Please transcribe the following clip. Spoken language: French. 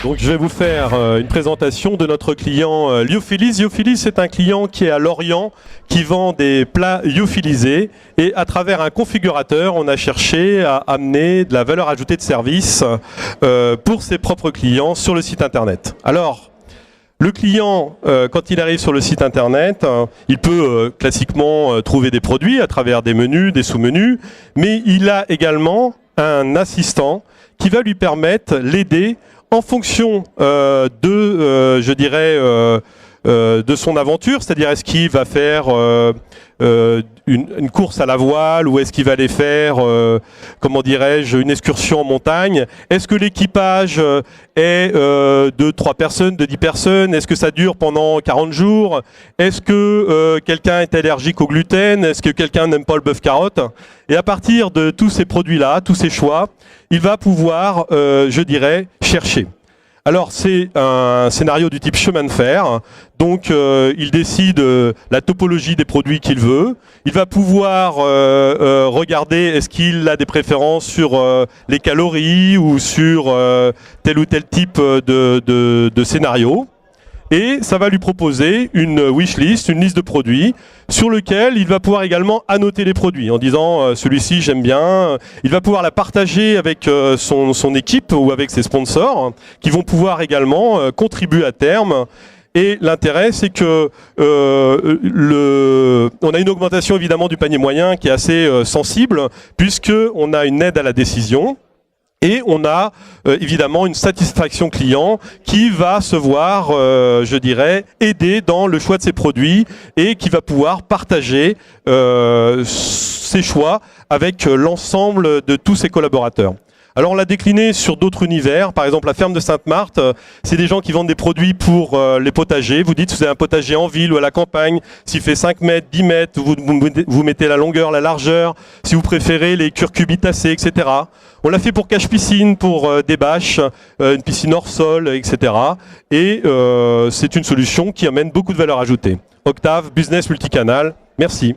Donc je vais vous faire une présentation de notre client lyophilis. Lyophilis, c'est un client qui est à Lorient, qui vend des plats lyophilisés. Et à travers un configurateur, on a cherché à amener de la valeur ajoutée de service pour ses propres clients sur le site internet. Alors, le client, quand il arrive sur le site internet, il peut classiquement trouver des produits à travers des menus, des sous-menus, mais il a également un assistant qui va lui permettre l'aider en fonction de son aventure, c'est-à-dire est-ce qu'il va faire une course à la voile ou est-ce qu'il va aller faire, comment dirais-je, une excursion en montagne. Est-ce que l'équipage est de 3 personnes, de 10 personnes? Est-ce que ça dure pendant 40 jours? Est-ce que quelqu'un est allergique au gluten? Est-ce que quelqu'un n'aime pas le bœuf carotte? Et à partir de tous ces produits-là, tous ces choix, il va pouvoir, chercher. Alors c'est un scénario du type chemin de fer, donc il décide la topologie des produits qu'il veut, il va pouvoir regarder est-ce qu'il a des préférences sur les calories ou sur tel ou tel type de scénario. Et ça va lui proposer une wishlist, une liste de produits sur lequel il va pouvoir également annoter les produits en disant celui-ci j'aime bien. Il va pouvoir la partager avec son équipe ou avec ses sponsors qui vont pouvoir également contribuer à terme. Et l'intérêt, c'est que on a une augmentation évidemment du panier moyen qui est assez sensible puisqu'on a une aide à la décision. Et on a évidemment une satisfaction client qui va se voir, aidé dans le choix de ses produits et qui va pouvoir partager ses choix avec l'ensemble de tous ses collaborateurs. Alors on l'a décliné sur d'autres univers, par exemple la ferme de Sainte-Marthe, c'est des gens qui vendent des produits pour les potagers. Vous dites si vous avez un potager en ville ou à la campagne, s'il fait 5 mètres, 10 mètres, vous mettez la longueur, la largeur, si vous préférez les curcubitacées, etc. On l'a fait pour cache piscine, pour des bâches, une piscine hors sol, etc. Et c'est une solution qui amène beaucoup de valeur ajoutée. Octave, business multicanal, merci.